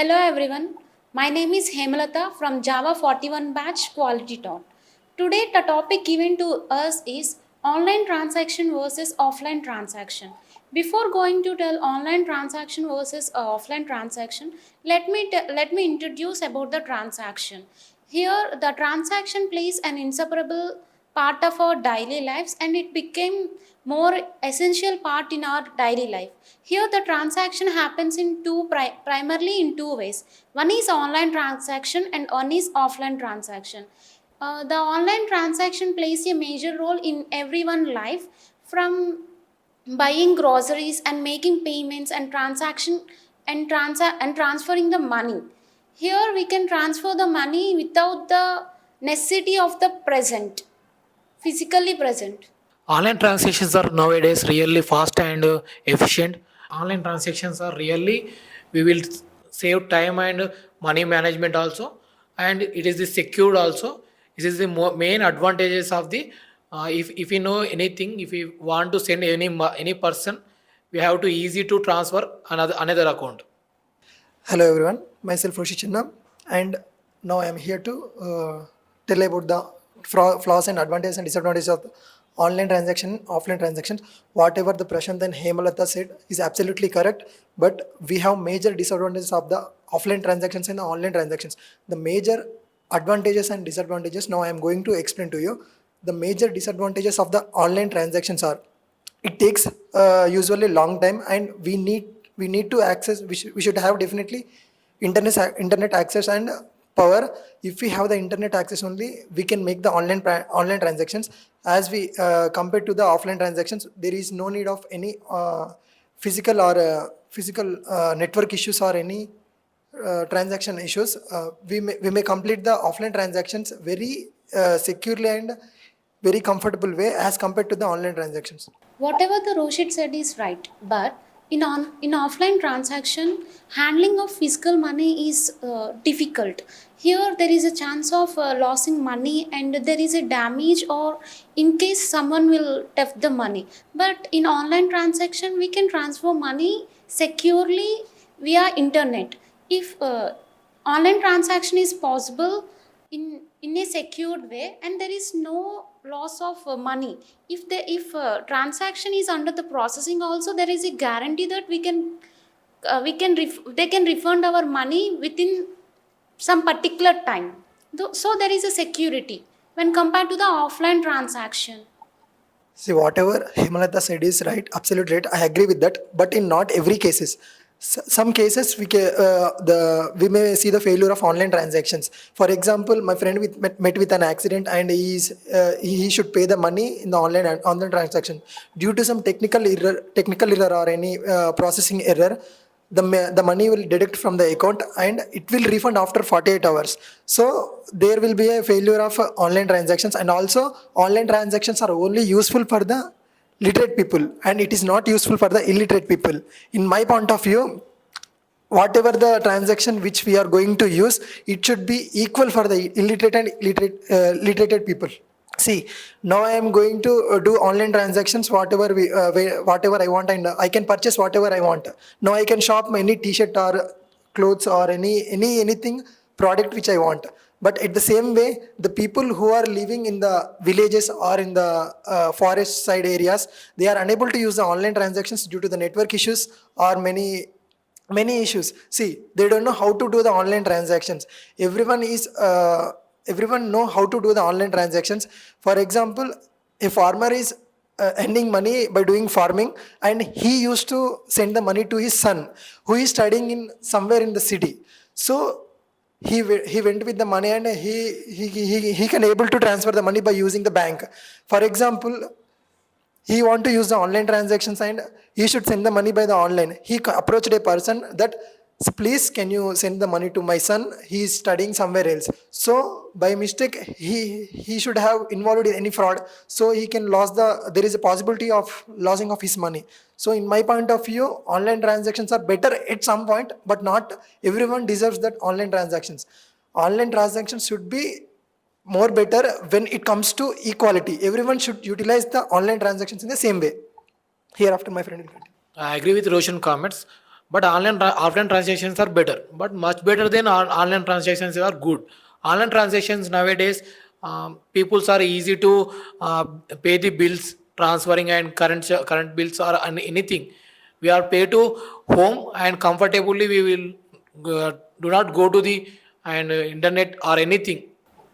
Hello everyone, my name is Hemalata from Java 41 batch Quality Talk. Today the topic given to us is online transaction versus offline transaction. Before going to tell online transaction versus offline transaction, let me introduce about the transaction. Here the transaction plays an inseparable part of our daily lives and it became more essential part in our daily life. Here the transaction happens in primarily in two ways. One is online transaction and one is offline transaction. The online transaction plays a major role in everyone's life, from buying groceries and making payments and transaction and transferring the money. Here we can transfer the money without the necessity of the present, physically present. Online transactions are nowadays really fast and efficient. Online transactions are really, we will save time and money management also, and it is the secured also. This is the main advantages of the if we know anything, if we want to send any person, we have to easy to transfer another account. Hello everyone, myself Roshi Chinna, and now I am here to tell about the flaws and advantages and disadvantages of online transaction, offline transactions. Whatever the Prashant and Hemalata said is absolutely correct, but we have major disadvantages of the offline transactions and the online transactions. The major advantages and disadvantages now I am going to explain to you. The major disadvantages of the online transactions are it takes usually long time, and we need to access, we should have definitely internet access and power. If we have the internet access only, we can make the online transactions. As we compared to the offline transactions, there is no need of any physical network issues or any transaction issues. We may complete the offline transactions very securely and very comfortable way as compared to the online transactions. Whatever the Roshit said is right, but in offline transaction, handling of physical money is difficult. Here there is a chance of losing money and there is a damage, or in case someone will theft the money. But in online transaction, we can transfer money securely via internet. If online transaction is possible in a secured way and there is no loss of money. If transaction is under the processing also, there is a guarantee that they can refund our money within some particular time. So there is a security when compared to the offline transaction. See, whatever Hemalata said is right, absolutely right. I agree with that, but in not every cases. Some cases we may see the failure of online transactions. For example, my friend met with an accident, and he should pay the money in the online transaction. Due to some technical error or any processing error, the money will deduct from the account and it will refund after 48 hours. So there will be a failure of online transactions, and also online transactions are only useful for the literate people and it is not useful for the illiterate people. In my point of view, whatever the transaction which we are going to use, it should be equal for the illiterate and literated people. See, now I am going to do online transactions, whatever I want, and I can purchase whatever I want. Now I can shop any t-shirt or clothes or anything product which I want. But at the same way, the people who are living in the villages or in the forest side areas, they are unable to use the online transactions due to the network issues or many issues. See, they don't know how to do the online transactions. Everyone know how to do the online transactions. For example, a farmer is earning money by doing farming, and he used to send the money to his son who is studying in somewhere in the city. So he went with the money, and he can able to transfer the money by using the bank. For example, he want to use the online transactions and he should send the money by the online. He approached a person that, please can you send the money to my son, he is studying somewhere else. So by mistake he should have involved in any fraud, so he can there is a possibility of losing of his money. So in my point of view, online transactions are better at some point, but not everyone deserves that online transactions. Online transactions should be more better when it comes to equality. Everyone should utilize the online transactions in the same way. Hereafter my friend will continue. I agree with Roshan comments, but offline transactions are better, but much better than online transactions are good. Online transactions nowadays, peoples are easy to uh, pay the bills, transferring and current bills or anything. We are pay to home and comfortably we will do not go to the and internet or anything.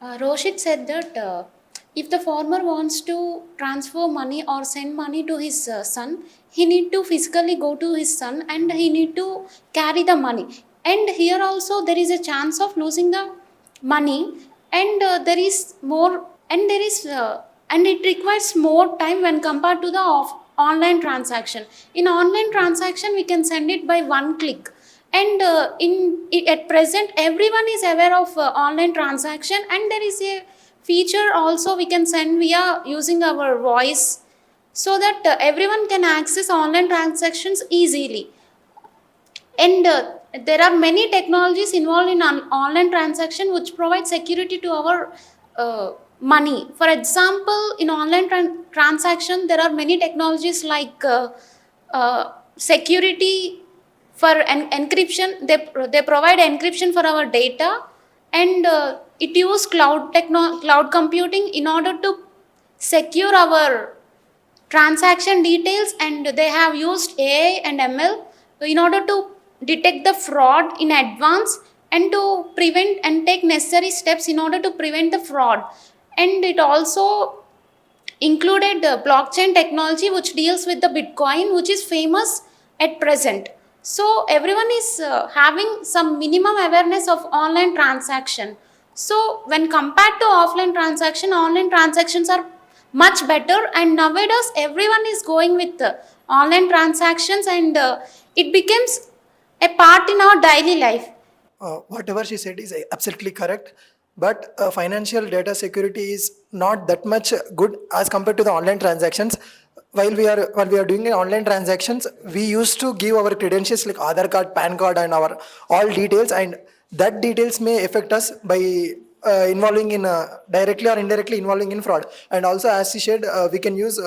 Roshit said that if the farmer wants to transfer money or send money to his son, he need to physically go to his son and he need to carry the money. And here also there is a chance of losing the money, and there is more, and there is and it requires more time when compared to the online transaction. In online transaction, we can send it by one click, and at present everyone is aware of online transaction, and there is a feature also we can send via using our voice, so that everyone can access online transactions easily. And there are many technologies involved in an online transaction which provide security to our money. For example, in online transaction, there are many technologies like security for encryption. They provide encryption for our data, and it use cloud computing in order to secure our transaction details, and they have used AI and ML in order to detect the fraud in advance and to prevent and take necessary steps in order to prevent the fraud. And it also included blockchain technology which deals with the Bitcoin, which is famous at present. So everyone is having some minimum awareness of online transaction. So when compared to offline transaction, online transactions are much better, and nowadays everyone is going with online transactions, and it becomes a part in our daily life. Whatever she said is absolutely correct, but financial data security is not that much good as compared to the online transactions. While we are doing online transactions, we used to give our credentials like Aadhaar card, PAN card, and our all details, and that details may affect us by involving in directly or indirectly involving in fraud. And also, as she said, we can use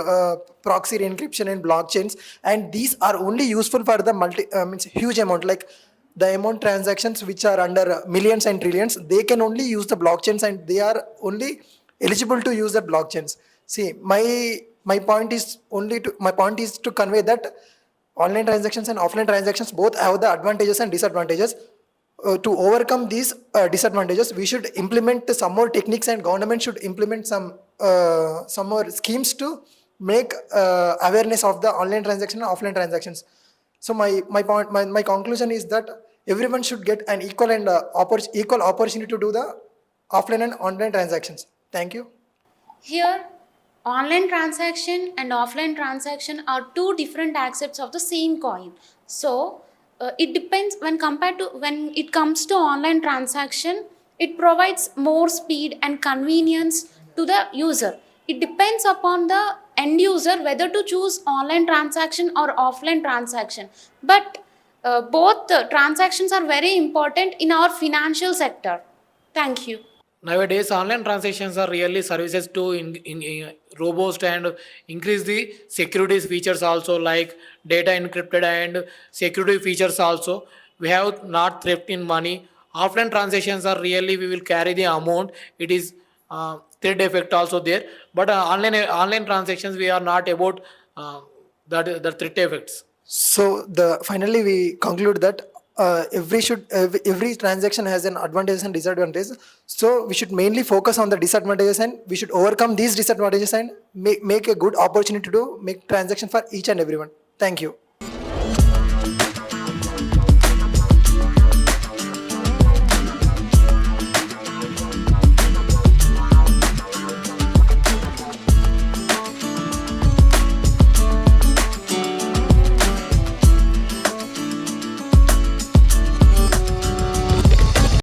proxy encryption and blockchains, and these are only useful for the means huge amount, like the amount transactions which are under millions and trillions, they can only use the blockchains, and they are only eligible to use the blockchains. See, my point is to convey that online transactions and offline transactions both have the advantages and disadvantages. To overcome these disadvantages, we should implement some more techniques, and government should implement some more schemes to make awareness of the online transaction and offline transactions. So my conclusion is that everyone should get an equal and equal opportunity to do the offline and online transactions. Thank you. Here, online transaction and offline transaction are two different aspects of the same coin. So, it depends when it comes to online transaction, it provides more speed and convenience to the user. It depends upon the end user whether to choose online transaction or offline transaction. But both transactions are very important in our financial sector. Thank you. Nowadays, online transactions are really services to in robust and increase the security features also, like data encrypted and security features also. We have not theft in money. Offline transactions are really we will carry the amount. It is threat effect also there, but online transactions we are not about that the threat effects. So the finally we conclude that every transaction has an advantage and disadvantage. So we should mainly focus on the disadvantages, and we should overcome these disadvantages and make a good opportunity to make transaction for each and everyone. Thank you.